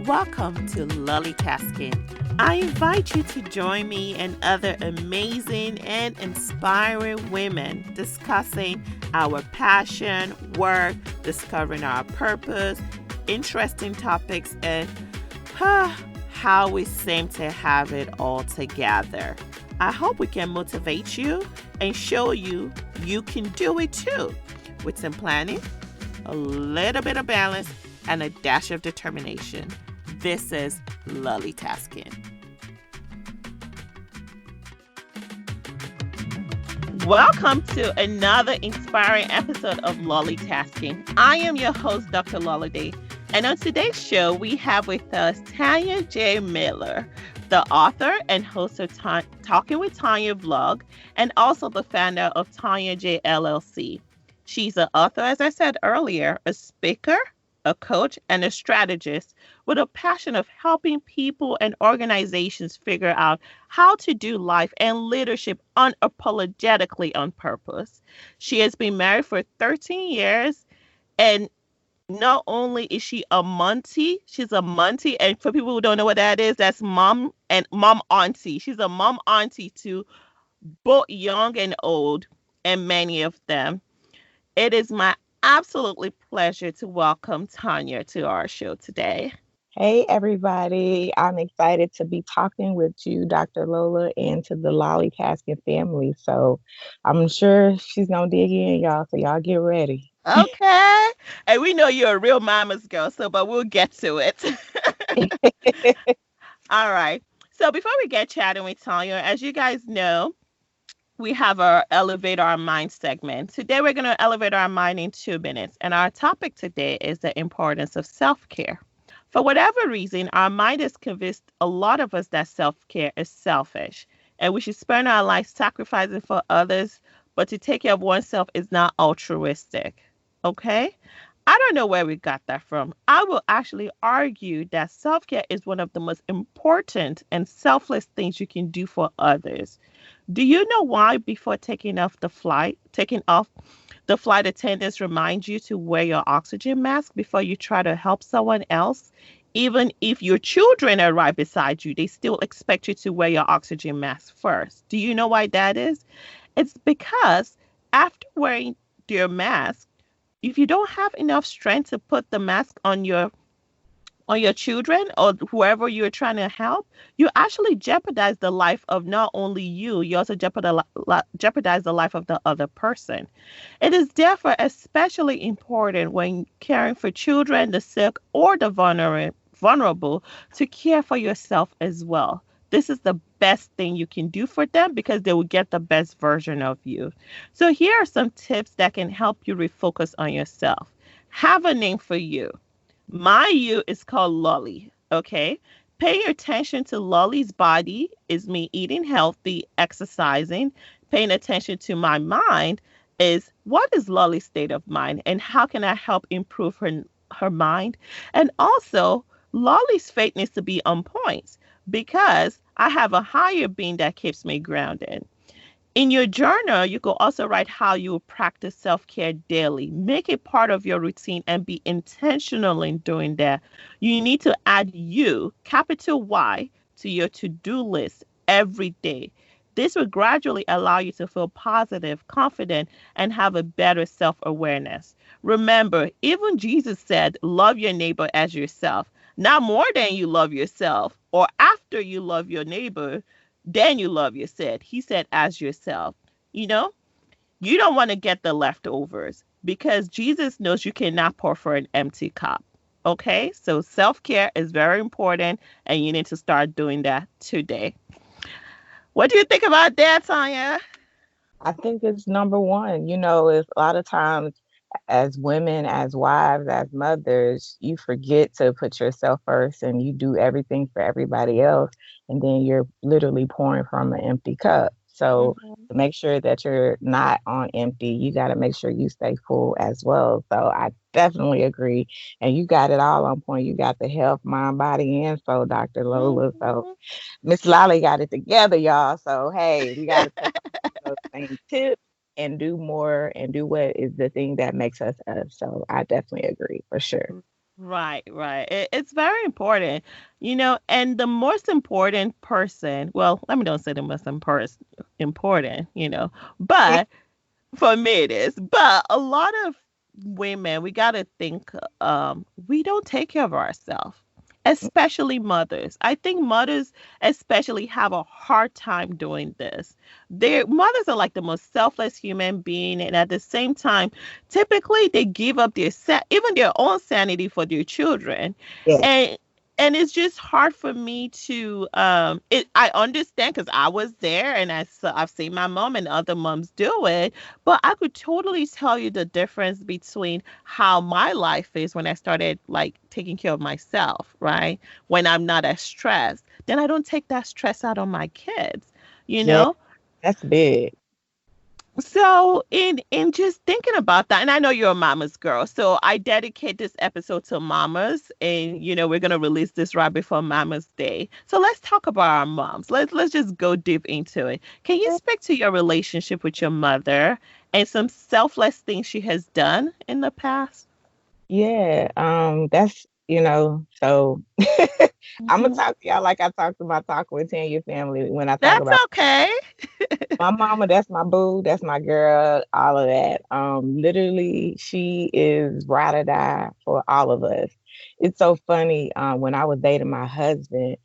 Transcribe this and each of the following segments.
Welcome to LollieTasking. I invite you to join me and other amazing and inspiring women discussing our passion, work, discovering our purpose, interesting topics, and how we seem to have it all together. I hope we can motivate you and show you you can do it too with some planning, a little bit of balance, and a dash of determination. This is LollieTasking. Welcome to another inspiring episode of LollieTasking. I am your host, Dr. Lola. And on today's show, we have with us Tanya J Miller, the author and host of Talking with Tanya vlog, and also the founder of Tanya J LLC. She's an author, as I said earlier, a speaker, a coach, and a strategist with a passion of helping people and organizations figure out how to do life and leadership unapologetically on purpose. She has been married for 13 years, and not only is she a Monty, she's a Monty, and for people who don't know what that is, that's mom and mom auntie. She's a mom auntie to both young and old, and many of them. It is my absolutely pleasure to welcome Tanya to our show today. Hey, everybody. I'm excited to be talking with you, Dr. Lola, and to the LollieTasking family. So I'm sure she's going to dig in, y'all. So y'all get ready. Okay. And we know you're a real mama's girl, but we'll get to it. All right. So before we get chatting with Tanya, as you guys know, we have our Elevate Our Mind segment. Today, we're going to elevate our mind in 2 minutes. And our topic today is the importance of self-care. For whatever reason, our mind has convinced a lot of us that self-care is selfish and we should spend our life sacrificing for others, but to take care of oneself is not altruistic. Okay? I don't know where we got that from. I will actually argue that self-care is one of the most important and selfless things you can do for others. Do you know why before taking off the flight attendants remind you to wear your oxygen mask before you try to help someone else? Even if your children are right beside you, they still expect you to wear your oxygen mask first. Do you know why that is? It's because after wearing your mask, if you don't have enough strength to put the mask on your children or whoever you're trying to help, you actually jeopardize the life of not only you also jeopardize the life of the other person. It is therefore especially important when caring for children, the sick, or the vulnerable to care for yourself as well. This is the best thing you can do for them because they will get the best version of you. So here are some tips that can help you refocus on yourself. Have a name for you. My you is called Lolly, okay? Paying attention to Lolly's body is me eating healthy, exercising. Paying attention to my mind is what is Lolly's state of mind and how can I help improve her mind? And also, Lolly's faith needs to be on point because I have a higher being that keeps me grounded. In your journal, you could also write how you will practice self-care daily. Make it part of your routine and be intentional in doing that. You need to add you, capital Y, to your to-do list every day. This will gradually allow you to feel positive, confident, and have a better self-awareness. Remember, even Jesus said, love your neighbor as yourself. Not more than you love yourself or after you love your neighbor, then you love yourself. He said, as yourself. You know, you don't want to get the leftovers because Jesus knows you cannot pour for an empty cup. Okay, so self-care is very important and you need to start doing that today. What do you think about that, Tanya? I think it's number one. It's a lot of times as women, as wives, as mothers, you forget to put yourself first and you do everything for everybody else. And then you're literally pouring from an empty cup. So Mhm. to make sure that you're not on empty, you got to make sure you stay full as well. So I definitely agree. And you got it all on point. You got the health, mind, body, and soul, Dr. Lola. So Mhm. Miss Lolly got it together, y'all. So hey, we got to take those same tips and do more and do what is the thing that makes us us. So I definitely agree for sure. Right, right. It's very important, and the most important person, well, let me don't say the most important, but for me it is. But a lot of women, we got to think, we don't take care of ourselves, especially mothers. I think mothers especially have a hard time doing this. Their mothers are like the most selfless human being, and at the same time, typically they give up even their own sanity for their children. Yes. And it's just hard for me to I understand because I was there, and I've seen my mom and other moms do it, but I could totally tell you the difference between how my life is when I started like taking care of myself, right? When I'm not as stressed, then I don't take that stress out on my kids, you Yeah, know? that's big. So in just thinking about that, and I know you're a mama's girl, so I dedicate this episode to mamas, and we're gonna release this right before Mama's Day. So let's talk about our moms. Let's just go deep into it. Can you speak to your relationship with your mother and some selfless things she has done in the past? Yeah, that's so I'm gonna Hmm. talk to y'all like I talk to my Talk with Tanya family when I talk That's about okay. my mama. That's my boo. That's my girl. All of that. Literally, she is ride or die for all of us. It's so funny. When I was dating my husband,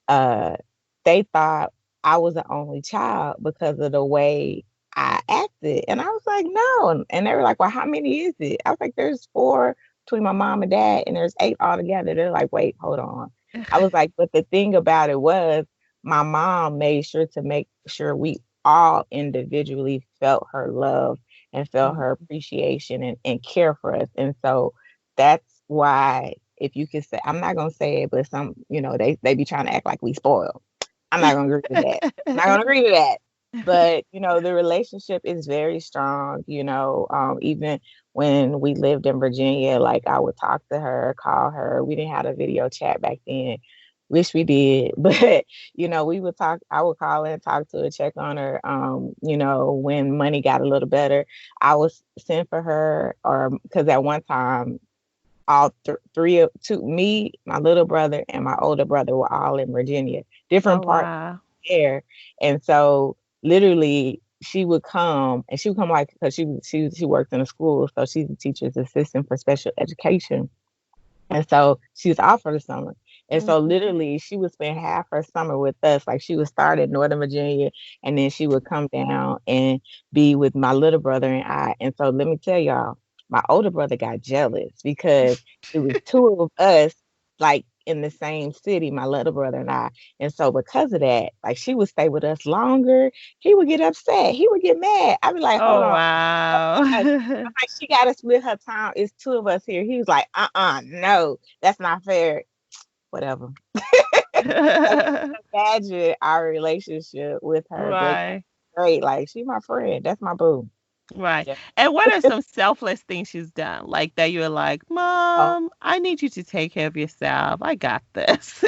uh, they thought I was the only child because of the way I acted. And I was like, no. And they were like, well, how many is it? I was like, there's four between my mom and dad, and there's eight altogether. They're like, wait, hold on. I was like, but the thing about it was my mom made sure to make sure we all individually felt her love and felt her Mhm. appreciation and care for us. And so that's why if you could say, I'm not gonna say it, but some, they be trying to act like we spoiled. I'm not gonna agree to that. Not gonna agree to that. But the relationship is very strong. Even when we lived in Virginia, like I would talk to her, call her. We didn't have a video chat back then. Wish we did, but we would talk. I would call her and talk to her, check on her. When money got a little better, I would send for her, or because at one time all three of two me, my little brother, and my older brother were all in Virginia, different Oh parts wow. there. And so literally she would come like because she works in a school, so she's a teacher's assistant for special education. And so she was off for the summer. And so Mhm. literally she would spend half her summer with us. Like she would start in Northern Virginia and then she would come down and be with my little brother and I. And so let me tell y'all, my older brother got jealous because it was two of us like in the same city, my little brother and I. And so because of that, like she would stay with us longer. He would get upset. He would get mad. I'd be like, hold Oh on. I'm wow. like, she got to split her time. It's two of us here. He was like, no, that's not fair. Whatever. So imagine our relationship with her, but Right. great. Like, she my friend. That's my boo. Right. Yeah. And what are some selfless things she's done? Like that you're like, Oh, Mom, I need you to take care of yourself. I got this.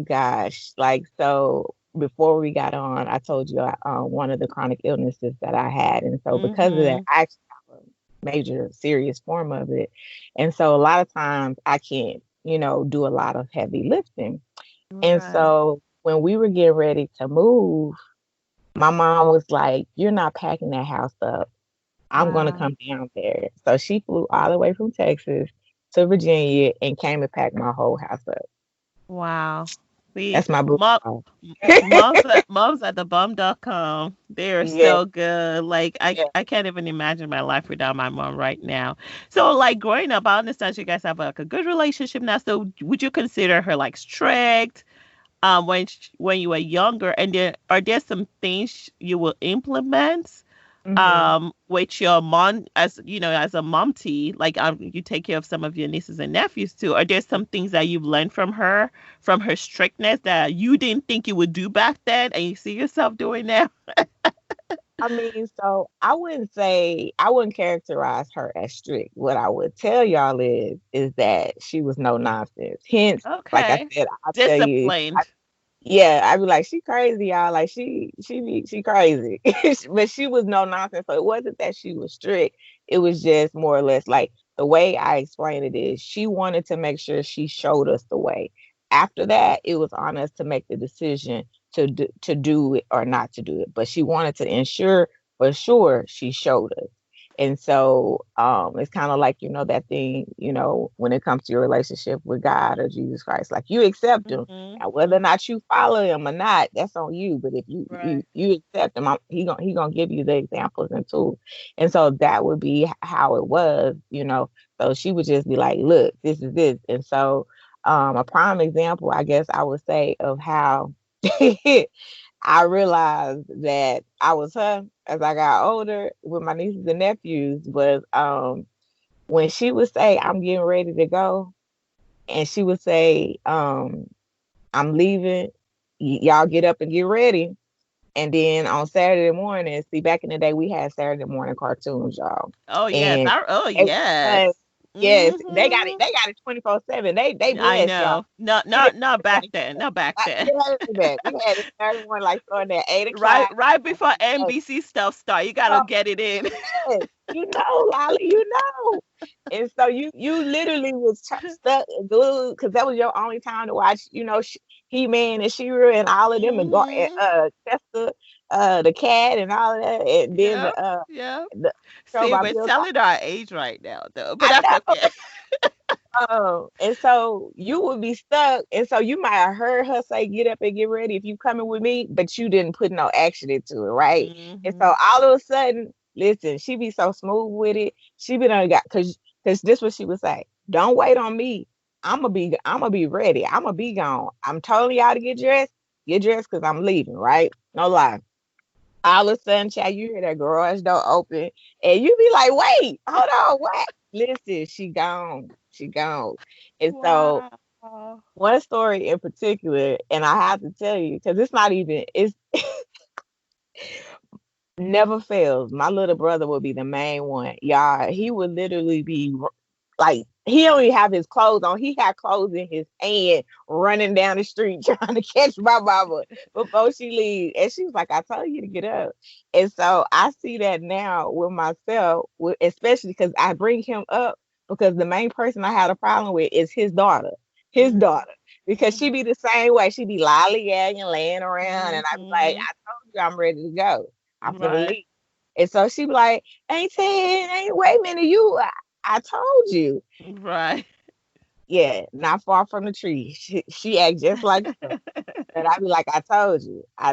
gosh. Like, so before we got on, I told you one of the chronic illnesses that I had. And so because of that, Mhm. I actually have a major serious form of it. And so a lot of times I can't, do a lot of heavy lifting. And Right. so when we were getting ready to move, my mom was like, you're not packing that house up. I'm going to Wow. come down there. So she flew all the way from Texas to Virginia and came and packed my whole house up. Wow. See, That's my boo. moms at the bum.com. They are Yeah, so good. Like yeah. I can't even imagine my life without my mom right now. So like growing up, I understand you guys have like a good relationship now. So would you consider her like strict? When you were younger, and are there some things you will implement Hmm. with your mom, as as a mom tea, like you take care of some of your nieces and nephews too? Are there some things that you've learned from her strictness that you didn't think you would do back then and you see yourself doing now? I mean, so I wouldn't characterize her as strict. What I would tell y'all is that she was no nonsense. Hence, like I Okay. said, I'll tell you, Disciplined. yeah, I'd be like, she crazy, y'all. Like she crazy. But she was no nonsense. So it wasn't that she was strict. It was just more or less like the way I explain it is she wanted to make sure she showed us the way. After that, it was on us to make the decision to do it or not to do it. But she wanted to ensure for sure she showed us. And so it's kind of like, that thing, when it comes to your relationship with God or Jesus Christ, like you accept him. Mhm. Now, whether or not you follow him or not, that's on you. But if you Right. you you accept him, he gonna give you the examples and tools. And so that would be how it was. So she would just be like, look, this is this. And so a prime example, I guess I would say, of how I realized that I was her as I got older with my nieces and nephews was when she would say, I'm getting ready to go, and she would say, I'm leaving. Y'all get up and get ready. And then on Saturday morning, see, back in the day, we had Saturday morning cartoons, y'all. Oh yes. And Oh it was, yes. yes, they got it. Mhm. They got it 24/7. They I blessed y'all. know. Not We didn't not not have back it then. Not back like then. we had it for that. We had it Saturday morning, like starting at eight Right o'clock. right And before so, NBC stuff start. You gotta get it in. yes, Lolly, And so you literally was stuck glued because that was your only time to watch, He-Man and She-Ra and all of them, and go Mhm. Chester, the cat and all of that, and then Yep. Yep. the show See, by we're Bill telling our age right now though, but I that's know. okay. And so you would be stuck, and so you might have heard her say, "Get up and get ready if you coming with me," but you didn't put no action into it, right? And so Mhm. all of a sudden, listen, she be so smooth with it. She be done got because this what she would say: "Don't wait on me. I'm gonna be ready. I'm gonna be gone. I'm telling y'all to get dressed, because I'm leaving, right? No lie." All of a sudden, child, you hear that garage door open, and you be like, "Wait, hold on, what?" Listen, she gone. She gone. And so, Wow. one story in particular, and I have to tell you, because it's never fails. My little brother will be the main one. Y'all, he would literally be like, he don't even have his clothes on. He had clothes in his hand running down the street trying to catch my mama before she leaves. And she was like, I told you to get up. And so I see that now with myself, especially because I bring him up because the main person I had a problem with is his daughter. His Mhm. daughter. Because she be the same way. She be lollygagging, laying around, and I be like, Mhm. I told you I'm ready to go. I'm finna Right. leave. And so she be like, ain't saying, ain't wait a minute, I told you. Right. Yeah, not far from the tree. She act just like her. And I be like, I told you. I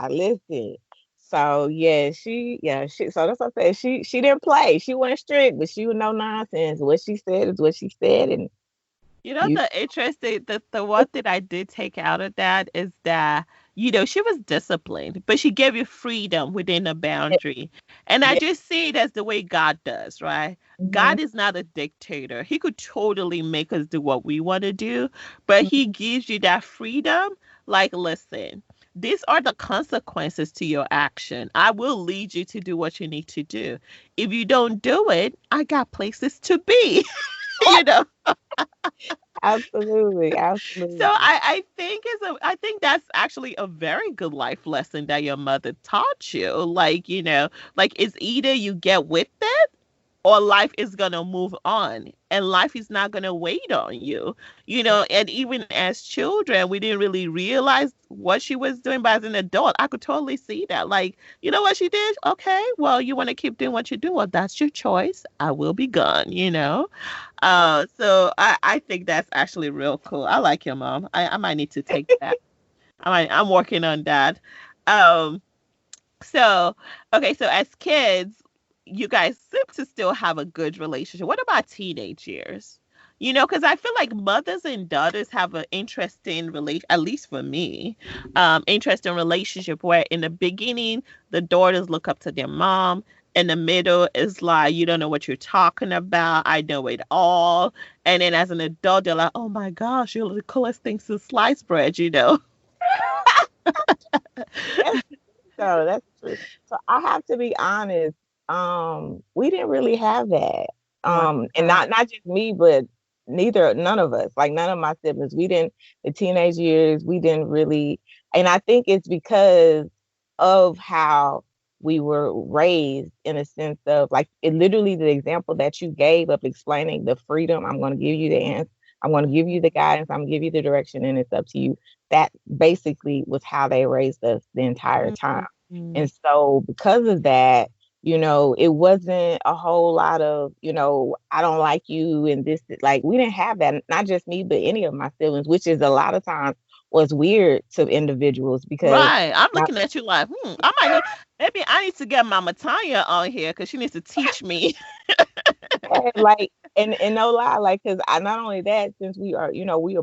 listened. So so that's what I said. She didn't play. She wasn't strict, but she was no nonsense. What she said is what she said, and You know, you the one thing I did take out of that is that, she was disciplined, but she gave you freedom within a yeah, boundary. And I yeah, just see it as the way God does, right? mhm, God is not a dictator. He could totally make us do what we want to do, but he mhm. gives you that freedom. Like, listen, these are the consequences to your action. I will lead you to do what you need to do. If you don't do it, I got places to be. you know Absolutely, So absolutely. I think that's actually a very good life lesson that your mother taught you. Like it's either you get with it or life is gonna move on, and life is not gonna wait on you. And even as children, we didn't really realize what she was doing, but as an adult, I could totally see that. Like, you know what she did? Okay, well, you want to keep doing what you do. Well, that's your choice. I will be gone. So I think that's actually real cool. I like your mom. I might need to take that. I'm working on that. Um, so okay, so as kids, you guys seem to still have a good relationship. What about teenage years? Because I feel like mothers and daughters have an interesting relation, at least for me, interesting relationship where in the beginning the daughters look up to their mom. In the middle is like, you don't know what you're talking about. I know it all. And then as an adult, they're like, oh my gosh, you're the coolest thing since sliced bread. That's that's true. So I have to be honest. We didn't really have that. And Wow. not just me, but none of us, like none of my siblings. We didn't the teenage years. We didn't really, and I think it's because of how. we were raised in a sense of like it literally the example that you gave of explaining the freedom. I'm going to give you the answer. I'm going to give you the guidance. I'm going to give you the direction, and it's up to you. That basically was how they raised us the entire time. Mhm. And so, because of that, it wasn't a whole lot of, I don't like you and this, like, we didn't have that, not just me, but any of my siblings, which is a lot of times was weird to individuals because Right. I'm now, looking at you like, I might need, maybe I need to get Mama Tanya on here because she needs to teach me. yeah, like, and no lie, like, because I not only that, since we are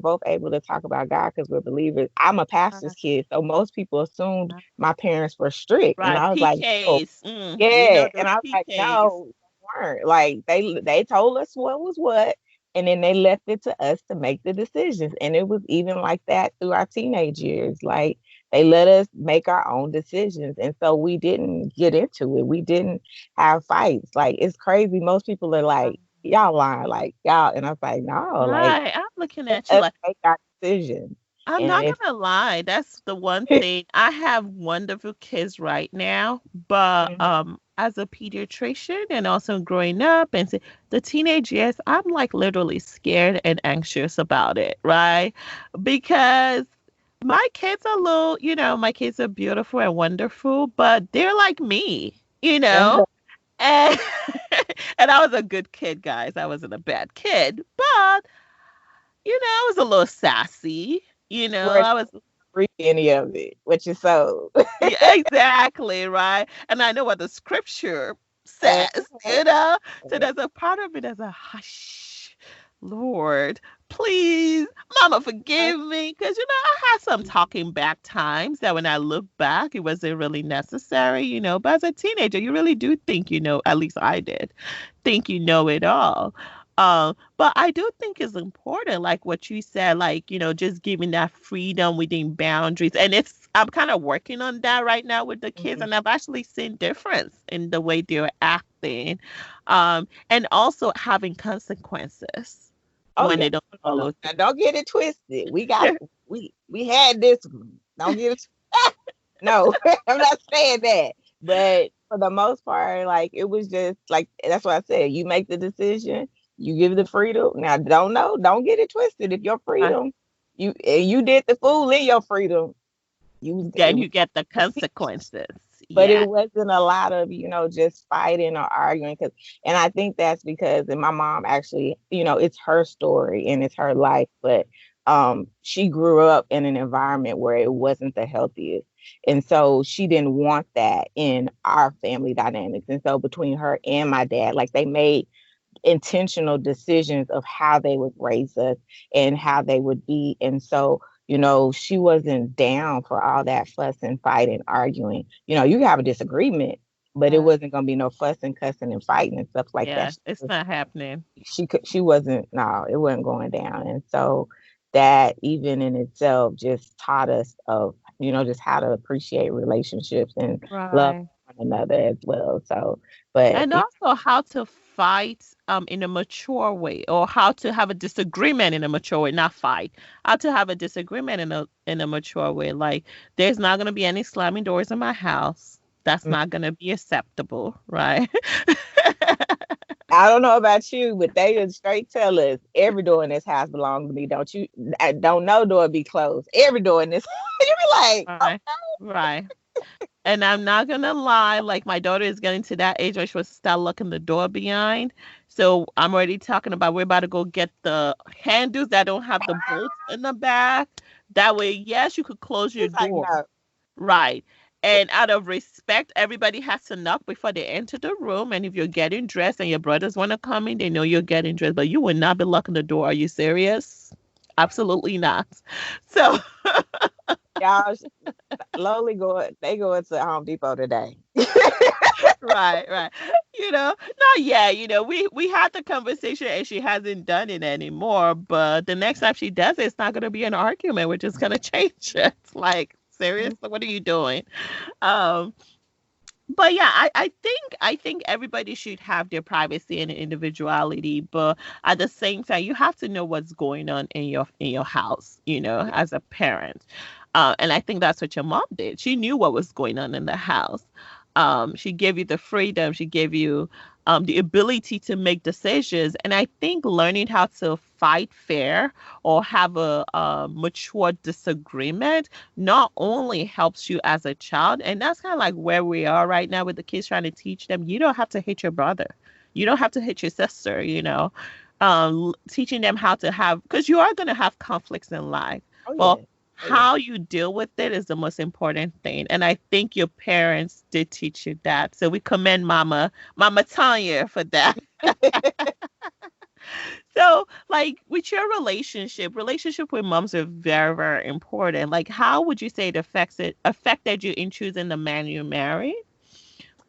both able to talk about God because we're believers. I'm a pastor's kid, so most people assumed my parents were strict, and Right. I was like, no. PKs. We Yeah, know those and I was like, PKs. no, they weren't. Like they told us what was what, and then they left it to us to make the decisions. And it was even like that through our teenage years. Like they let us make our own decisions, and so we didn't get into it. We didn't have fights. Like it's crazy. Most people are like, y'all lying, like y'all, and I was like, no, like Right. I'm looking let at you us like, make our decisions. I'm And not if gonna lie. That's the one thing. I have wonderful kids right now, but Mhm. as a pediatrician and also growing up and the teenage years, I'm like literally scared and anxious about it, right? Because my kids are little, my kids are beautiful and wonderful, but they're like me, And and I was a good kid, guys. I wasn't a bad kid, but I was a little sassy. we're I was read any of it, which is so. Yeah, exactly, right? And I know what the scripture says, So there's a part of me that's a hush, Lord, please, Mama, forgive me. Because, I had some talking back times that when I look back, it wasn't really necessary, But as a teenager, you really do think at least I did, think you know it all. But I do think it's important, like what you said, like, just giving that freedom within boundaries. And I'm kind of working on that right now with the kids, Mhm. and I've actually seen difference in the way they're acting. And also having consequences Oh when yeah. they don't No, no. follow Now don't get it twisted. We had this one. Don't get it. No, I'm not saying that. But for the most part, like it was just like that's what I said. You make the decision, you give the freedom. Now don't get it twisted. If your right, freedom, you did the fool in your freedom, it then was you get the consequences. but it Yeah. wasn't a lot of just fighting or arguing and I think that's because and my mom actually it's her story and it's her life, but she grew up in an environment where it wasn't the healthiest, and so she didn't want that in our family dynamics. And so between her and my dad, like they made intentional decisions of how they would raise us and how they would be. And so, she wasn't down for all that fuss and fight and arguing. You have a disagreement, but it Right. wasn't going to be no fussing, cussing, and fighting and stuff like that. Yeah, it's not happening. She wasn't, no, it wasn't going down. And so that even in itself just taught us of, just how to appreciate relationships and love Right. one another as well. So, but And also how to fight in a mature way, or how to have a disagreement in a mature way, not fight. How to have a disagreement in a mature way. Like there's not gonna be any slamming doors in my house. That's not gonna be acceptable, right? I don't know about you, but they would straight tell us every door in this house belongs to me. Don't you? I don't no door be closed. Every door in this. You be like, oh, Right. Right. And I'm not gonna lie, like my daughter is getting to that age where she was to start locking the door behind. So I'm already talking about we're about to go get the handles that don't have the bolts in the back. That way, yes, you could close your it's like door. no. Right. And out of respect, everybody has to knock before they enter the room. And if you're getting dressed and your brothers want to come in, they know you're getting dressed, but you will not be locking the door. Are you serious? Absolutely not. So Y'all, they go into Home Depot today. right, right. Not yet. We had the conversation and she hasn't done it anymore. But the next time she does it, it's not gonna be an argument. We're just gonna change it. Like, seriously, what are you doing? Um, but yeah, I think everybody should have their privacy and individuality, but at the same time, you have to know what's going on in your house, as a parent. And I think that's what your mom did. She knew what was going on in the house. She gave you the freedom. She gave you the ability to make decisions. And I think learning how to fight fair or have a mature disagreement not only helps you as a child, and that's kind of like where we are right now with the kids, trying to teach them you don't have to hate your brother. You don't have to hate your sister, teaching them how to have, because you are going to have conflicts in life. Oh But yeah. Oh yeah. how you deal with it is the most important thing. And I think your parents did teach you that. So we commend Mama Tanya for that. So, like, with your relationship with moms are very, very important. Like, how would you say it affected you in choosing the man you married?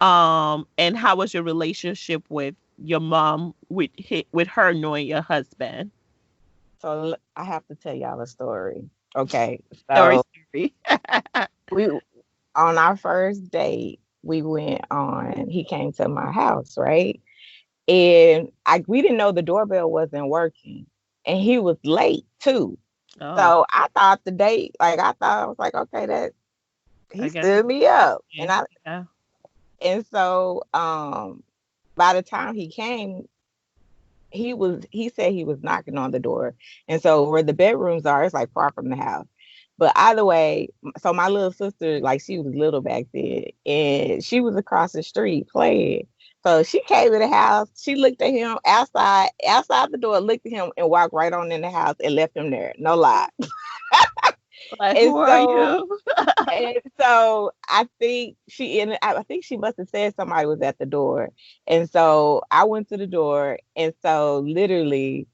And how was your relationship with your mom with her knowing your husband? So I have to tell y'all a story. Okay. Story, So story. we on our first date, we went on, he came to my house, right? And we didn't know the doorbell wasn't working. And he was late too. Oh, So I thought the date, like I thought I was like, okay, that he I guess it's stood me up. okay. Yeah. And so by the time he came, he said he was knocking on the door. And so where the bedrooms are, it's like far from the house. But either way, so my little sister, like she was little back then, and she was across the street playing. So she came to the house, she looked at him outside the door, looked at him and walked right on in the house and left him there. No lie. Like, And who are so you? I think she must have said somebody was at the door. And so I went to the door. And so literally,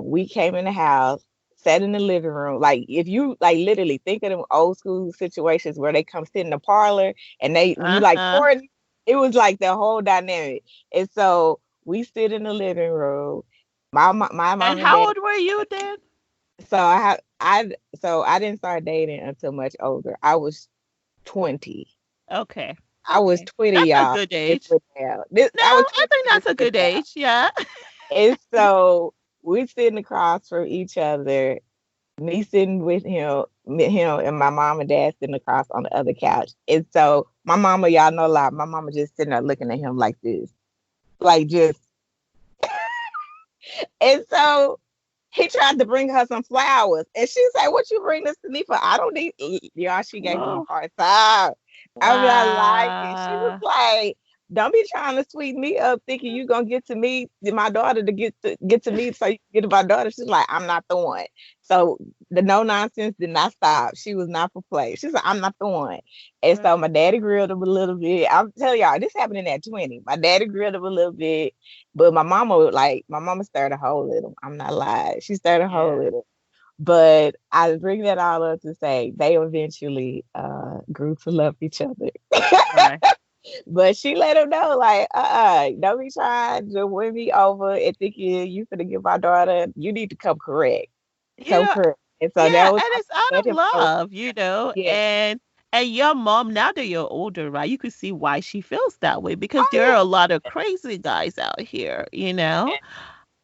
we came in the house, sat in the living room. Like if you like literally think of them old school situations where they come sit in the parlor and you like Uh-huh. pouring, it was like the whole dynamic. And so we sit in the living room. My And mom and how dad. old were you then? So I didn't start dating until much older. I was 20. Okay. I was Okay. 20, That's a y'all. good This age. went down. No, I was I 20 think when this that's a went good down. age. Yeah. And so we sitting across from each other, me sitting with him and my mom and dad sitting across on the other couch. And so my mama, y'all know a lot, my mama just sitting there looking at him like this. Like just and so he tried to bring her some flowers. And she said, what you bring this to me for? I don't need y'all, she gave him a Oh, hard time. I'm not lying. She was wow. like, don't be trying to sweeten me up thinking you gonna get to me, my daughter to get to me so you can get to my daughter. She's like, I'm not the one. So the no nonsense did not stop. She was not for play. She's like, I'm not the one. And Right. so my daddy grilled him a little bit. I'm telling y'all, this happened at 20. My daddy grilled him a little bit. But my mama stirred a hole in them. I'm not lying. She stirred a hole Yeah. in them. But I bring that all up to say they eventually grew to love each other. Right. But she let him know, like, don't be trying to win me over and thinking you finna get my daughter. You need to come correct. You Come know, correct. And so yeah, that was and I it's out let of him know. love, Yeah. and your mom, now that you're older, right? You could see why she feels that way, because there are Oh a lot of crazy guys out here.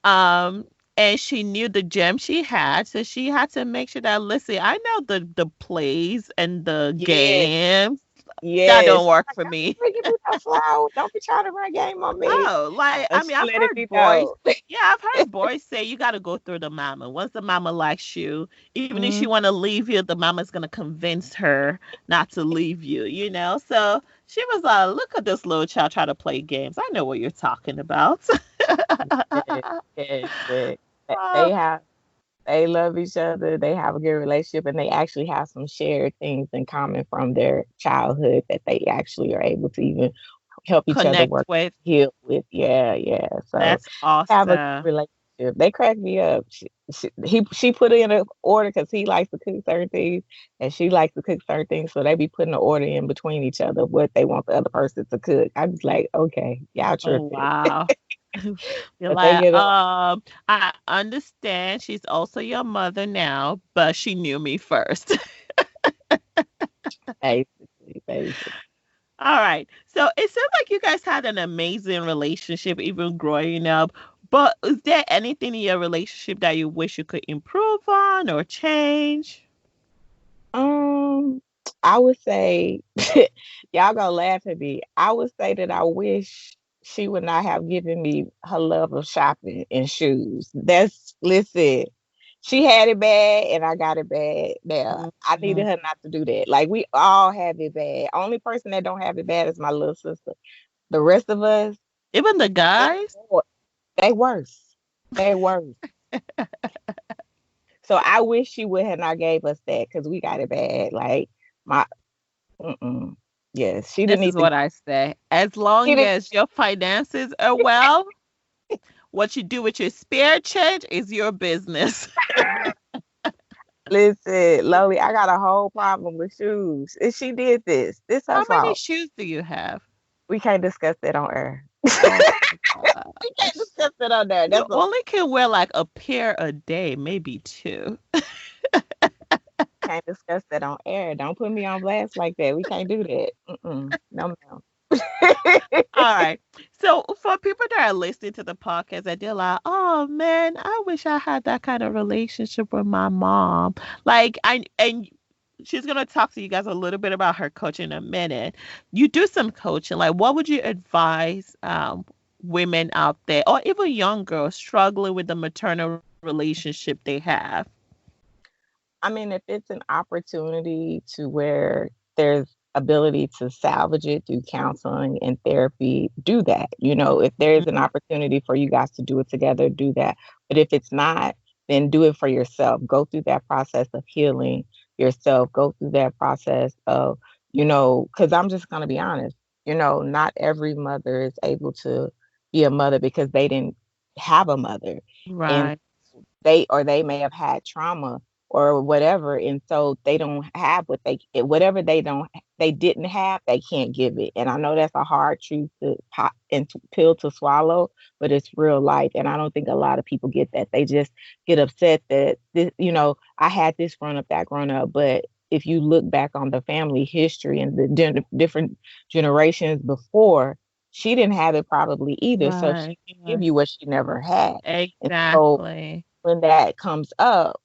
Um, and she knew the gem she had, so she had to make sure that, listen, I know the plays and the yeah. Yes. games that Yes. don't She's work like, for don't me. be bringing me no flower. Don't be trying to run game on me. Oh, like, I She mean, I've letting heard me boys, know. yeah, I've heard boys say you got to go through the mama. Once the mama likes you, even if she Mm, want to leave you, the mama's gonna convince her not to leave you. So she was like, "Look at this little child try to play games. I know what you're talking about." yes, yes, yes. Oh, They have they love each other. They have a good relationship, and they actually have some shared things in common from their childhood that they actually are able to even help each other connect work with. heal with. Yeah, yeah. So That's have a good awesome. relationship. They crack me up. She put in an order because he likes to cook certain things and she likes to cook certain things. So they be putting an order in between each other what they want the other person to cook. I'm just like, okay, y'all Oh, tripping. wow. You're But they like, get on. I understand she's also your mother now, but she knew me first. Basically, basically. All right. So it seems like you guys had an amazing relationship even growing up. But is there anything in your relationship that you wish you could improve on or change? Um, I would say, y'all gonna laugh at me. I would say that I wish she would not have given me her love of shopping and shoes. Listen, she had it bad and I got it bad. Now, I needed Mhm. her not to do that. Like, we all have it bad. Only person that don't have it bad is my little sister. The rest of us, Even the they, guys? they worse. They worse. So I wish she would have not gave us that because we got it bad. Like, my mm-mm. Yes, she didn't This is need to. what I say. As She long didn't as your finances are well, what you do with your spare change is your business. listen, Loli. I got a whole problem with shoes. And she did this. This her How many fault. shoes do you have? We can't discuss that on air. Oh my We can't gosh. discuss it on there. You That's a only can wear like a pair a day, maybe two. can't discuss that on air. Don't put me on blast like that. We can't do that. Mm-mm. No, ma'am. All right. So for people that are listening to the podcast and they're like, oh man, I wish I had that kind of relationship with my mom. Like I and she's gonna talk to you guys a little bit about her coaching in a minute. You do some coaching. Like what would you advise women out there or even young girls struggling with the maternal relationship they have? I mean, if it's an opportunity to where there's ability to salvage it through counseling and therapy, do that. If there's an opportunity for you guys to do it together, do that. But if it's not, then do it for yourself. Go through that process of healing yourself. Go through that process of, because I'm just going to be honest, not every mother is able to be a mother because they didn't have a mother. And Right. they may have had trauma or whatever, and so they don't have whatever they didn't have, they can't give it. And I know that's a hard truth to pop and pill to swallow, but it's real life, and I don't think a lot of people get that. They just get upset that this, I had this growing up, that growing up, but if you look back on the family history and the different generations before, she didn't have it probably either, so Right. she can give Right. you what she never had. And so Exactly. when that comes up,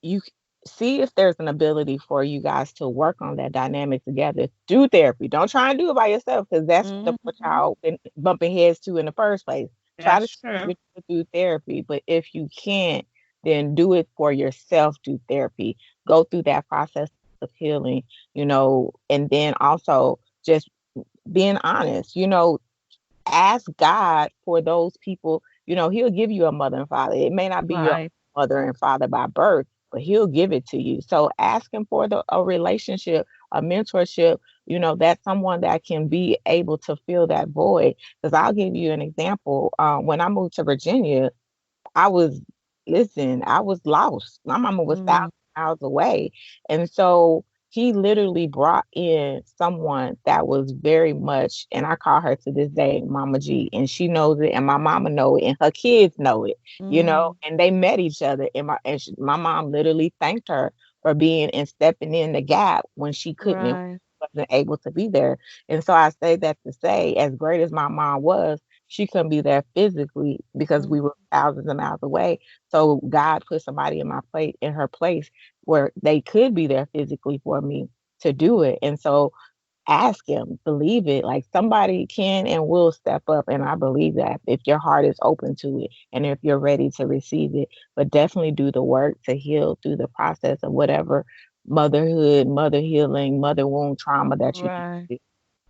you see if there's an ability for you guys to work on that dynamic together. Do therapy. Don't try and do it by yourself because that's what Hmm. y'all been bumping heads to in the first place. Try to That's true. do therapy, but if you can't, then do it for yourself. Do therapy. Go through that process of healing, and then also just being honest. Ask God for those people. He'll give you a mother and father. It may not be your Right. mother and father by birth, but he'll give it to you. So ask him for a relationship, a mentorship, that's someone that can be able to fill that void. Because I'll give you an example. When I moved to Virginia, I was I was lost. My mama was Mm. 1,000 miles away. And so he literally brought in someone that was very much, and I call her to this day Mama G, and she knows it, and my mama know it, and her kids know it, Mhm. and they met each other. My mom literally thanked her for being and stepping in the gap when she couldn't and Right. wasn't able to be there. And so I say that to say, as great as my mom was, she couldn't be there physically because Mm. we were thousands of miles away. So God put somebody in her place where they could be there physically for me to do it. And so ask him, believe it. Like somebody can and will step up. And I believe that if your heart is open to it and if you're ready to receive it, but definitely do the work to heal through the process of whatever motherhood, mother healing, mother wound trauma that you need Right. to do.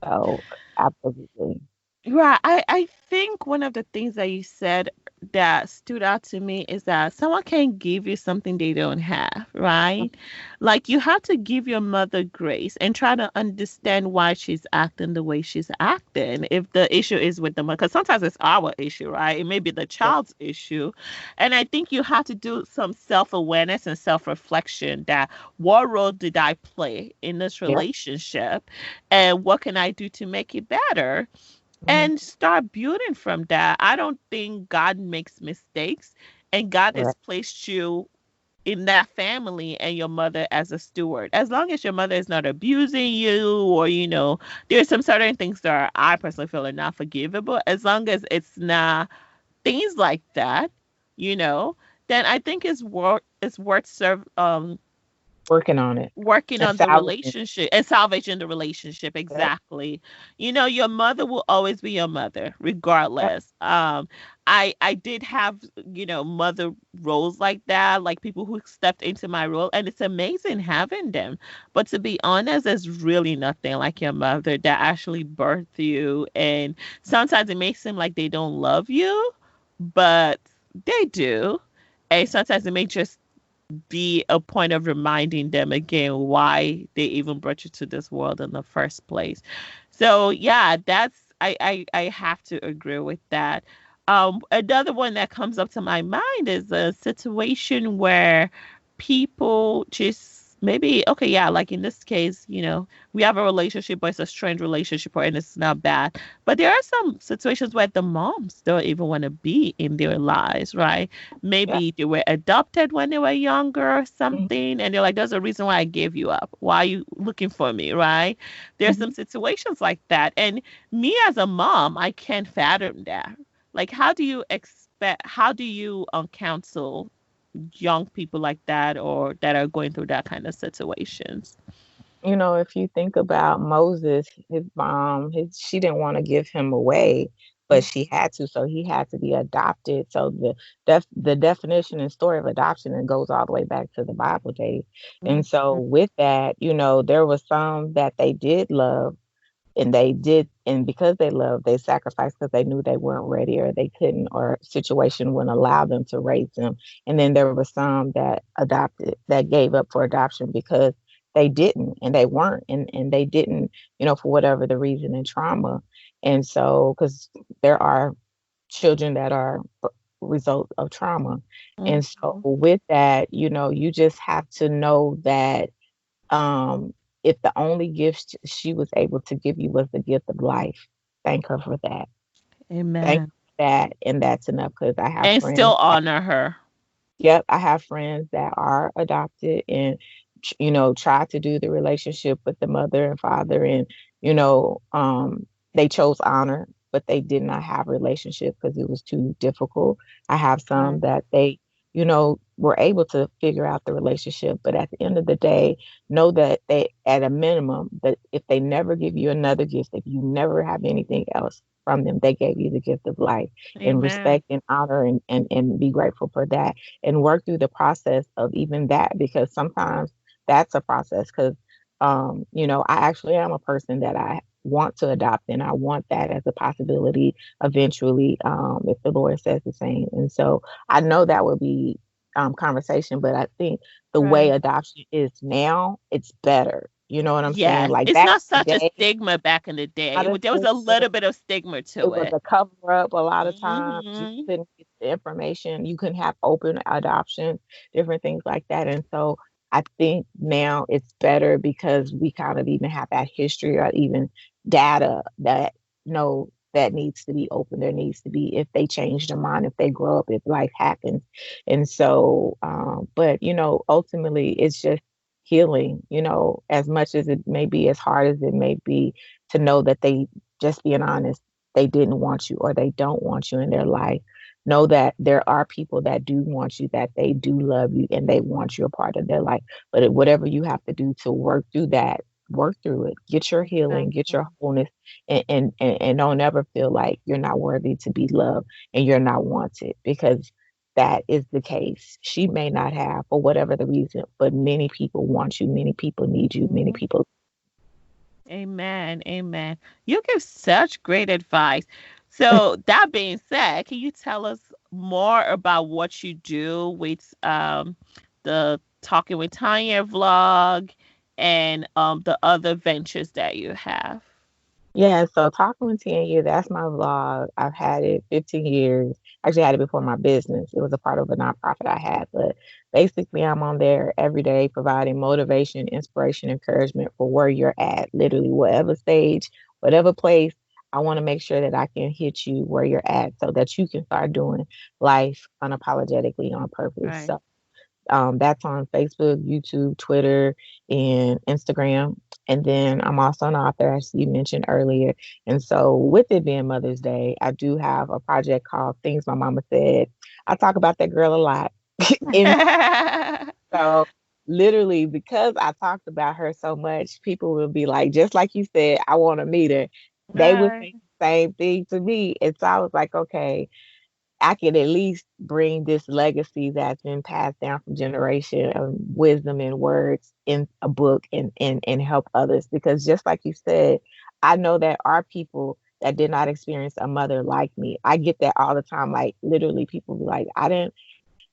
So absolutely. Right. I think one of the things that you said that stood out to me is that someone can give you something they don't have, right? Like you have to give your mother grace and try to understand why she's acting the way she's acting. If the issue is with the mother, because sometimes it's our issue, right? It may be the Yeah. child's issue. And I think you have to do some self awareness and self reflection that what role did I play in this Yeah. relationship and what can I do to make it better? Mhm. And start building from that. I don't think God makes mistakes, and God has Correct. placed you in that family and your mother as a steward. As long as your mother is not abusing you, or there's some certain things that I personally feel are not forgivable. As long as it's not things like that, you know, then I think it's worth Working on it working and on the salvaging. relationship and salvaging the relationship. Yep. Exactly. You know, your mother will always be your mother Yep. regardless. I did have, mother roles like that, like people who stepped into my role, and it's amazing having them. But to be honest, there's really nothing like your mother that actually birthed you, and sometimes it may seem like they don't love you, but they do. And sometimes it may just be a point of reminding them again why they even brought you to this world in the first place. So yeah, I have to agree with that. Another one that comes up to my mind is a situation where people just maybe, okay, yeah, like in this case, we have a relationship, but it's a strange relationship, or and it's not bad. But there are some situations where the moms don't even want to be in their lives, right? Yep. Maybe they were adopted when they were younger or Mhm. something, and they're like, there's a reason why I gave you up. Why are you looking for me, right? There's some Mhm. situations like that. And me as a mom, I can't fathom that. Like, how do you counsel young people like that or that are going through that kind of situations? If you think about Moses, his mom, she didn't want to give him away, but Mhm. she had to, so he had to be adopted. So the definition and story of adoption, it goes all the way back to the Bible days. And so with that, there was some that they did love, and they did, and because they loved, they sacrificed because they knew they weren't ready, or they couldn't, or situation wouldn't allow them to raise them. And then there were some that adopted, that gave up for adoption because they didn't, and they weren't, and they didn't, for whatever the reason, and trauma. And so, because there are children that are result of trauma. And so Mhm. with that, you just have to know that, um, if the only gift she was able to give you was the gift of life, thank her for that. Thank her Amen. for that, and that's enough. Because I have And friends still that, honor her. yep, I have friends that are adopted, and try to do the relationship with the mother and father, and they chose honor, but they did not have relationship because it was too difficult. I have some Right. that they, were able to figure out the relationship, but at the end of the day, know that they, at a minimum, that if they never give you another gift, if you never have anything else from them, they gave you the gift of life, and Amen. respect and honor, and be grateful for that, and work through the process of even that, because sometimes that's a process. Because I actually am a person that I want to adopt, and I want that as a possibility eventually, if the Lord says the same. And so I know that would be conversation, but I think the way Right. adoption is now, it's better. You know what I'm saying? Yes. Like It's back not in the such a day, stigma back in the day. not a There was a stigma. little bit of stigma It to was it. a cover up a lot of times. You Hmm. couldn't get the information. You couldn't have open adoption, different things like that. And so I think now it's better because we kind of even have that history, or even data that that needs to be open. There needs to be, if they change their mind, if they grow up, if life happens. And so, but ultimately it's just healing, as much as it may be, as hard as it may be, to know that they, just being honest, they didn't want you, or they don't want you in their life. Know that there are people that do want you, that they do love you, and they want you a part of their life. But whatever you have to do to work through that, work through it. Get your healing, get Exactly. your wholeness, and don't ever feel like you're not worthy to be loved and you're not wanted, because that is the case. She may not have, for whatever the reason, but many people want you, many people need you, many Mhm. people. Amen. Amen. You give such great advice. So, that being said, can you tell us more about what you do with the Talking with Tanya vlog and the other ventures that you have? Yeah, so Talking with Tanya, that's my vlog. I've had it 15 years. Actually, I had it before my business. It was a part of a nonprofit I had. But basically, I'm on there every day providing motivation, inspiration, encouragement for where you're at, literally, whatever stage, whatever place. I want to make sure that I can hit you where you're at so that you can start doing life unapologetically on purpose. Right. So that's on Facebook, YouTube, Twitter, and Instagram. And then I'm also an author, as you mentioned earlier. And so, with it being Mother's Day, I do have a project called Things My Mama Said. I talk about that girl a lot. And so, literally, because I talked about her so much, people will be like, just like you said, I want to meet her. They would Right. say the same thing to me. And so I was like, okay, I can at least bring this legacy that's been passed down from generation of wisdom and words in a book and help others. Because just like you said, I know that our people that did not experience a mother like me. I get that all the time. Like literally people be like, I didn't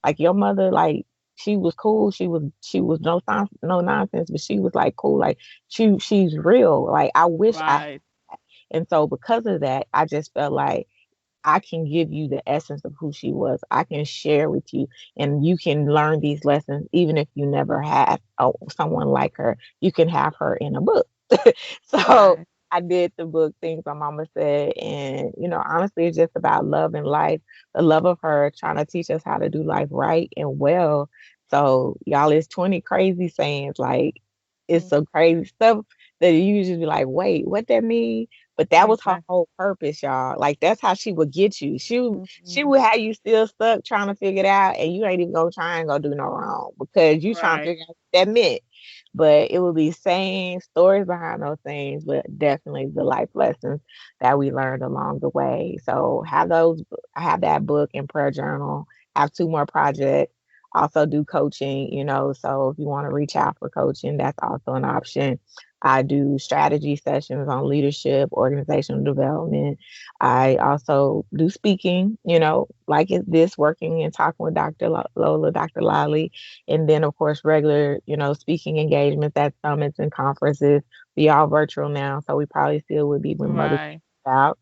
like your mother, like she was cool. She was no nonsense, but she was like cool. Like she's real. Like I wish I Right. and so because of that, I just felt like I can give you the essence of who she was. I can share with you, and you can learn these lessons, even if you never had someone like her. You can have her in a book. So Right. I did the book Things My Mama Said, and honestly, it's just about love and life. The love of her trying to teach us how to do life right and well. So y'all, it's 20 crazy sayings. Like it's Mm, some crazy stuff that you usually be like, wait, what that mean? But that was her exactly. whole purpose, y'all. Like that's how she would get you. She Mhm. would have you still stuck trying to figure it out, and you ain't even gonna try and go do no wrong because you trying to Right. figure out what that meant. But it would be saying stories behind those things, but definitely the life lessons that we learned along the way. So have those. I have that book and prayer journal. Have two more projects. Also do coaching. So if you want to reach out for coaching, that's also an option. I do strategy sessions on leadership, organizational development. I also do speaking, like this, working and talking with Dr. Lola, Dr. Lolly. And then, of course, regular, speaking engagements at summits and conferences. We all virtual now, so we probably still would be when Mother's Right. Day is out.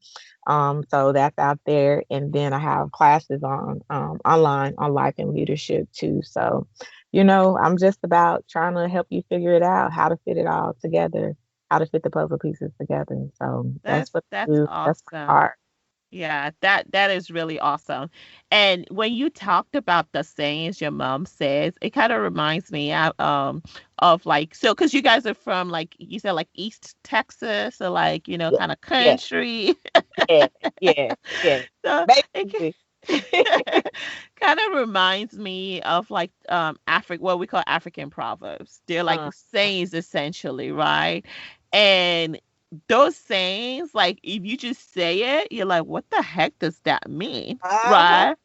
So that's out there. And then I have classes on online on life and leadership too. So I'm just about trying to help you figure it out, how to fit it all together, how to fit the puzzle pieces together. So that's what I That's do. That's my awesome. heart. Yeah, that is really awesome. And when you talked about the sayings your mom says, it kind of reminds me of like, so because you guys are from, like you said, like East Texas, or like, Yeah, kind of yeah, country. yeah, yeah, yeah. So it Basically. kind of reminds me of like what we call African proverbs. They're like uh, sayings essentially, right? And those sayings, like if you just say it, you're like, what the heck does that mean? uh-huh. Right?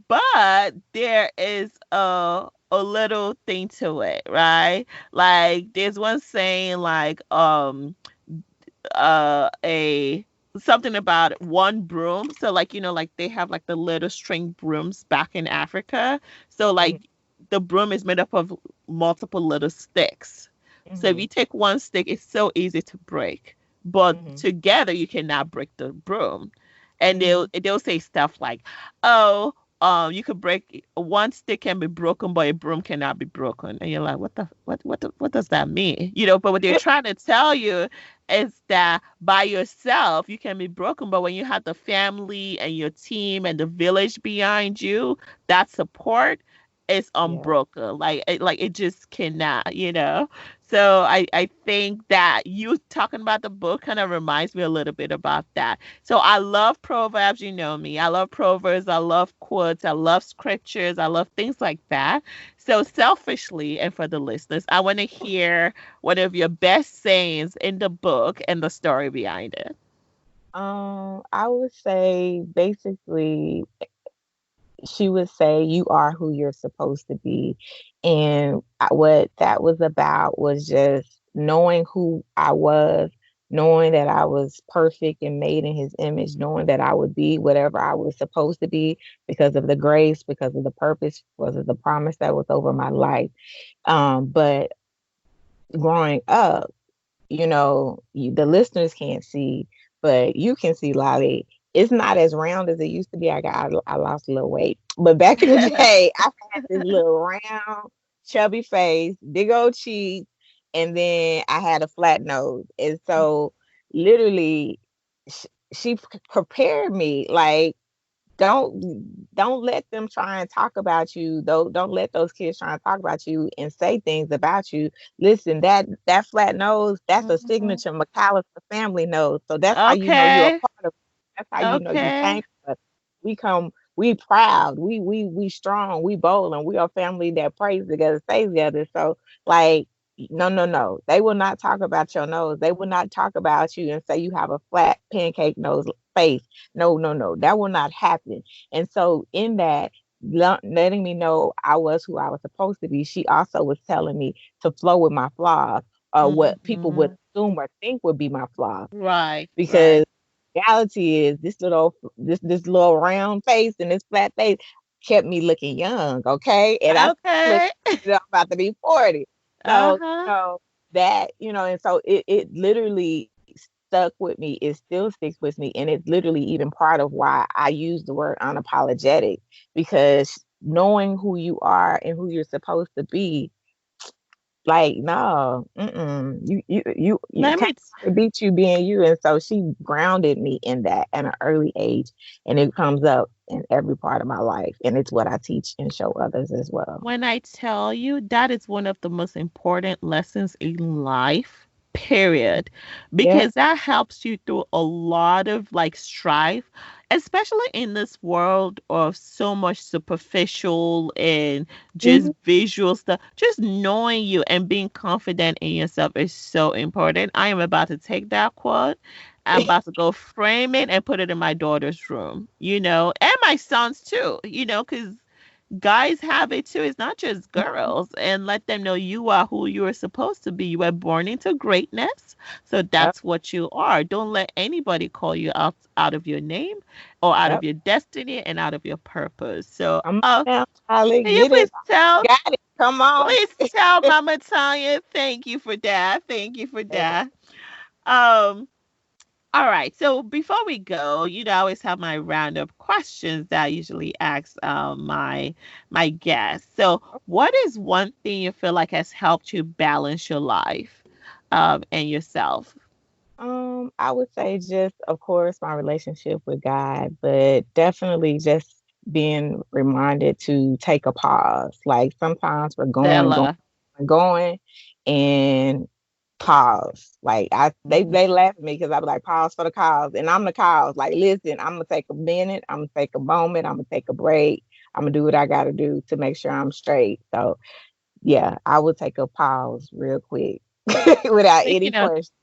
But there is a little thing to it, right? Like there's one saying like a something about one broom. So like like they have like the little string brooms back in Africa. So Mhm, like the broom is made up of multiple little sticks. So if mhm, you take one stick, it's so easy to break. But mhm, together you cannot break the broom. And they'll mhm. they'll say stuff like, "Oh, you could break one stick can be broken, but a broom cannot be broken." And you're like, what does that mean? But what they're trying to tell you is that by yourself you can be broken, but when you have the family and your team and the village behind you, that support is Yeah. unbroken. Like it just cannot. So I think that you talking about the book kind of reminds me a little bit about that. So I love proverbs, you know me. I love proverbs, I love quotes, I love scriptures, I love things like that. So selfishly, and for the listeners, I want to hear one of your best sayings in the book and the story behind it. I would say basically she would say you are who you're supposed to be. And what that was about was just knowing who I was, knowing that I was perfect and made in his image, knowing that I would be whatever I was supposed to be because of the grace, because of the purpose, because of the promise that was over my life. But growing up, the listeners can't see, but you can see, Lolly. It's not as round as it used to be. I lost a little weight, but back in the day, I had this little round, chubby face, big old cheeks, and then I had a flat nose. And so, literally, she prepared me like don't let them try and talk about you. Don't let those kids try and talk about you and say things about you. Listen, that flat nose, that's a Mhm. signature McAllister family nose. So that's how you know you're a Okay. part of. That's how you know you Okay. came to us. We come. we proud, we strong, we bold, and we are family that prays together, stays together. So like, no, no, no. They will not talk about your nose. They will not talk about you and say you have a flat pancake nose face. No, no, no. That will not happen. And so in that, letting me know I was who I was supposed to be, she also was telling me to flow with my flaws, or what people would Mhm. assume or think would be my flaws. Right, Because right. reality is this little round face and this flat face kept me looking young, okay? And I look, Okay. I'm about to be 40. So, Uh-huh. that, and so it literally stuck with me. It still sticks with me. And it's literally even part of why I use the word unapologetic, because knowing who you are and who you're supposed to be, like, no, you Let can't me beat you being you. And so she grounded me in that at an early age, and it comes up in every part of my life, and it's what I teach and show others as well. When I tell you that is one of the most important lessons in life, period, Yeah. because that helps you through a lot of like strife, especially in this world of so much superficial and just Mhm. visual stuff. Just knowing you and being confident in yourself is so important. I am about to take that quote. I'm about to go frame it and put it in my daughter's room, and my son's too, because guys have it too. It's not just girls. And let them know you are who you are supposed to be. You were born into greatness. So Yep. that's what you are. Don't let anybody call you out of your name or out of Yep. your destiny and out of your purpose. So Come on now, Holly, can you get it. Got it. Come on. please tell Mama Tanya, thank you for that. Thank you for that. Um all right. So before we go, I always have my round of questions that I usually ask my guests. So, what is one thing you feel like has helped you balance your life, and yourself? I would say just, of course, my relationship with God, but definitely just being reminded to take a pause. Like sometimes we're going, Stella. going, and pause. Like Mhm. they laugh at me because I be like, pause for the cause, and I'm the cause. Like, listen, I'm gonna take a minute, I'm gonna take a moment, I'm gonna take a break, I'm gonna do what I gotta do to make sure I'm straight. So yeah, I would take a pause real quick without any Speaking of question.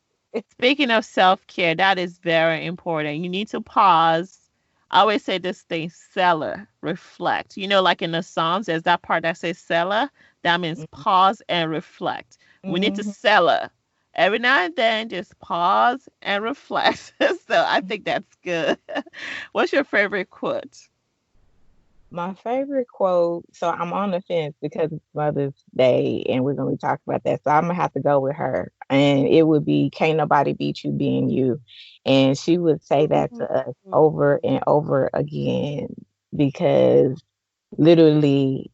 Speaking of self-care, that is very important. You need to pause. I always say this thing, Selah, reflect. Like in the Psalms, there's that part that says Selah. That means pause and reflect. We need to Mm-hmm. Selah. Every now and then, just pause and reflect. So I think that's good. What's your favorite quote? My favorite quote, so I'm on the fence because it's Mother's Day and we're gonna be talking about that. So I'm gonna have to go with her. And it would be, can't nobody beat you being you. And she would say that to us over and over again, because literally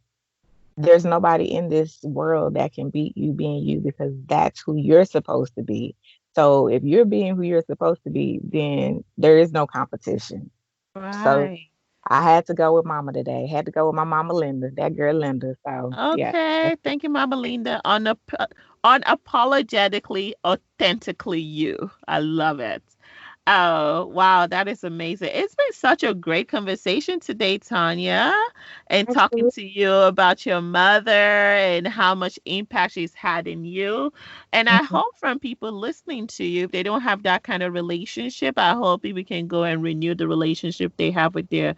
there's nobody in this world that can beat you being you, because that's who you're supposed to be. So if you're being who you're supposed to be, then there is no competition. So Right. I had to go with Mama today. Had to go with my Mama Linda, that girl Linda. So yeah, Okay. Thank you, Mama Linda. Unapologetically, authentically you. I love it. Oh, wow, that is amazing. It's been such a great conversation today, Tanya, and talking absolutely. to you about your mother and how much impact she's had in you. And I Mhm. hope from people listening to you, if they don't have that kind of relationship, I hope we can go and renew the relationship they have with their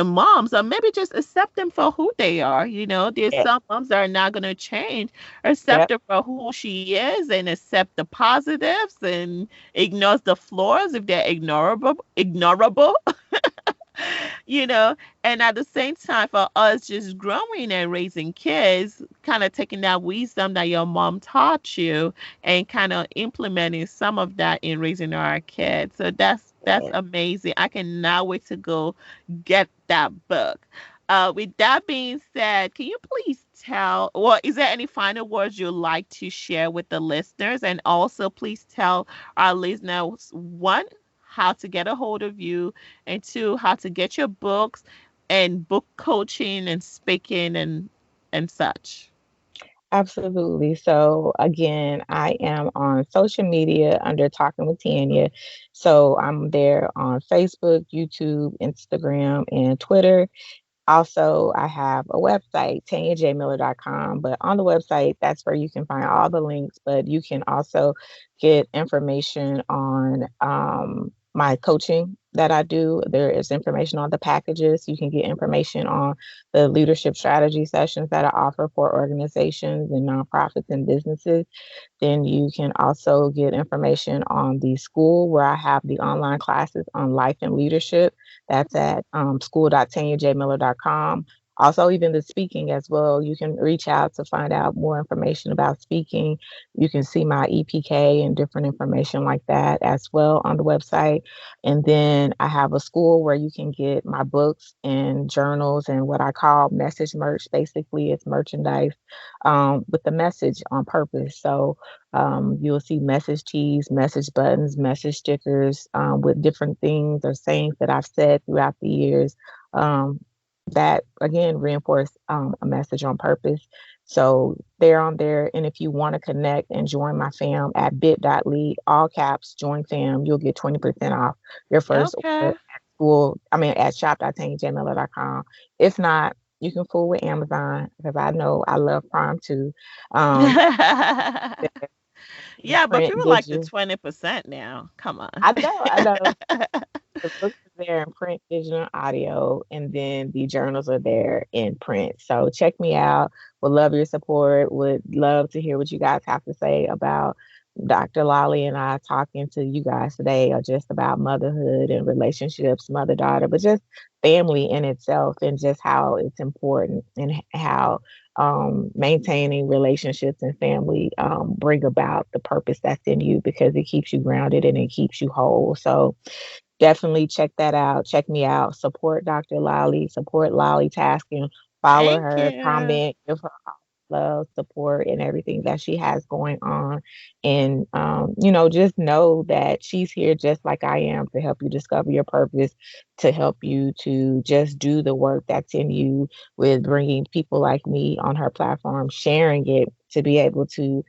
moms, or maybe just accept them for who they are. There's Yeah, some moms that are not going to change. Accept yep, her for who she is and accept the positives and ignores the flaws if they're ignorable. you know and at the same time, for us just growing and raising kids, kind of taking that wisdom that your mom taught you and kind of implementing some of that in raising our kids. So that's yeah. amazing. I cannot wait to go get that book. With that being said, can you please tell, well, is there any final words you'd like to share with the listeners? And also, please tell our listeners, one, how to get a hold of you, and two, how to get your books and book coaching and speaking and such. Absolutely. So again, I am on social media under Talking with Tanya. So I'm there on Facebook, YouTube, Instagram, and Twitter. Also, I have a website, TanyaJMiller.com. But on the website, that's where you can find all the links. But you can also get information on my coaching that I do. There is information on the packages. You can get information on the leadership strategy sessions that I offer for organizations and nonprofits and businesses. Then you can also get information on the school where I have the online classes on life and leadership. That's at school.tanyajmiller.com. Also, even the speaking as well. You can reach out to find out more information about speaking. You can see my EPK and different information like that as well on the website. And then I have a school where you can get my books and journals and what I call message merch. Basically, it's merchandise with the message on purpose. So you'll see message tees, message buttons, message stickers with different things or sayings that I've said throughout the years that, again, reinforce a message on purpose. So they're on there. And if you want to connect and join my fam at bit.ly, all caps, join fam, you'll get 20% off your first order Okay. at school. I mean, at shop.tanyajmiller.com. If not, you can fool with Amazon because I know I love Prime too. Um, in Yeah, but print, people like the digital. 20% now. Come on. I know. The books are there in print, digital, and audio, and then the journals are there in print. So check me out. Would love your support. Would love to hear what you guys have to say about Dr. Lolly and I talking to you guys today, or just about motherhood and relationships, mother daughter, but just family in itself and just how it's important and how maintaining relationships and family bring about the purpose that's in you because it keeps you grounded and it keeps you whole. So definitely check that out. Check me out. Support Dr. Lolly. Support LollieTasking. Follow Thank her. you. Comment. Give her all love, support, and everything that she has going on. And just know that she's here just like I am to help you discover your purpose, to help you to just do the work that's in you with bringing people like me on her platform, sharing it to be able to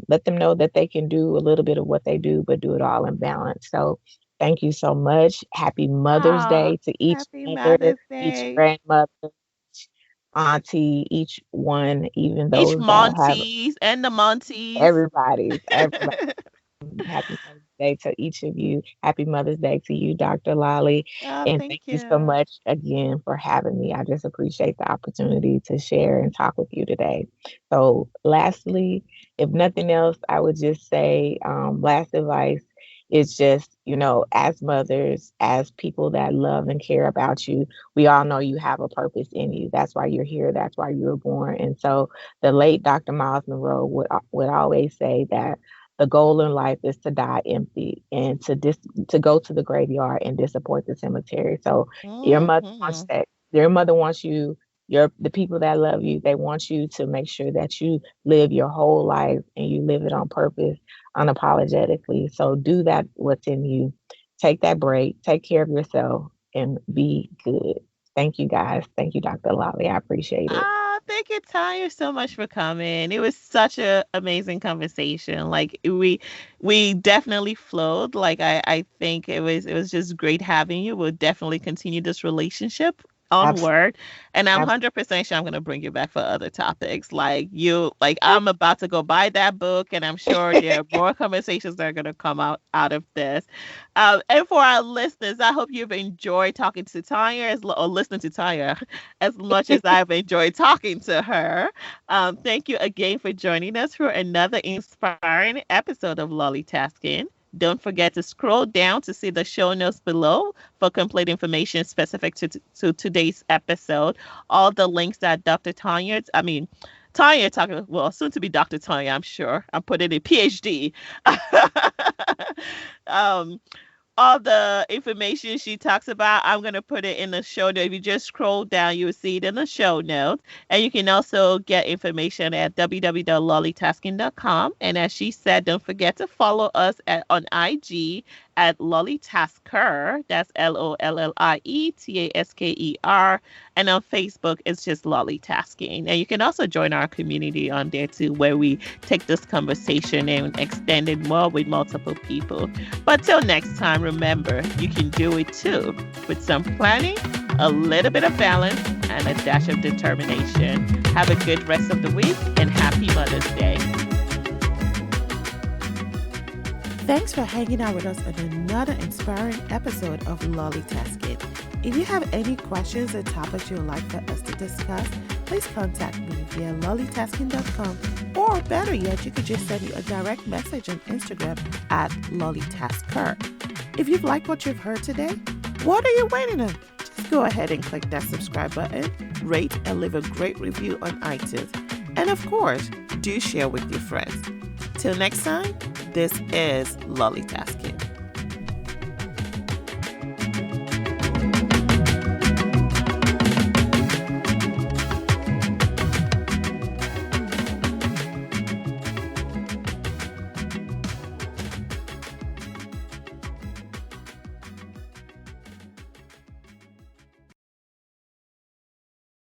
let them know that they can do a little bit of what they do, but do it all in balance. So thank you so much. Happy Mother's Oh, Day to each happy mother, Mother's each Day. grandmother, auntie, each one, even Each those that have Monties and the Monties. everybody. Happy Mother's Day to each of you. Happy Mother's Day to you, Dr. Lolly. Oh, And thank thank you so you. much again for having me. I just appreciate the opportunity to share and talk with you today. So, lastly, if nothing else, I would just say last advice is just, as mothers, as people that love and care about you, we all know you have a purpose in you. That's why you're here. That's why you were born. And so, the late Dr. Miles Monroe would always say that the goal in life is to die empty and to go to the graveyard and disappoint the cemetery. So your mother wants Hmm. that. Your mother wants you. The people that love you, they want you to make sure that you live your whole life and you live it on purpose, unapologetically. So do that what's in you. Take that break. Take care of yourself and be good. Thank you guys. Thank you, Dr. Lolly. I appreciate it. Ah, thank you, Tanya, so much for coming. It was such a amazing conversation. Like we definitely flowed. Like I think it was just great having you. We'll definitely continue this relationship Absolutely. onward. And I'm 100% sure I'm gonna bring you back for other topics. Like I'm about to go buy that book, and I'm sure there are more conversations that are gonna come out of this. And for our listeners, I hope you've enjoyed talking to Tanya or listening to Tanya as much as I've enjoyed talking to her. Thank you again for joining us for another inspiring episode of LollieTasking. Don't forget to scroll down to see the show notes below for complete information specific to today's episode. All the links that Dr. Tanya talking, well, soon to be Dr. Tanya, I'm sure. I'm putting a PhD. um, all the information she talks about, I'm going to put it in the show note. If you just scroll down, you'll see it in the show notes. And you can also get information at www.lollietasking.com. And as she said, don't forget to follow us on IG at LollieTasker. That's LollieTasker. And on Facebook, it's just LollieTasking. And you can also join our community on there too, where we take this conversation and extend it more with multiple people. But till next time, remember, you can do it too with some planning, a little bit of balance, and a dash of determination. Have a good rest of the week and happy Mother's Day. Thanks for hanging out with us on another inspiring episode of LollieTasking. If you have any questions or topics you would like for us to discuss, please contact me via LollieTasking.com, or better yet, you could just send me a direct message on Instagram at LollieTasker. If you've liked what you've heard today, what are you waiting on? Just go ahead and click that subscribe button, rate and leave a great review on iTunes. And of course, do share with your friends. Till next time, this is LollieTasking.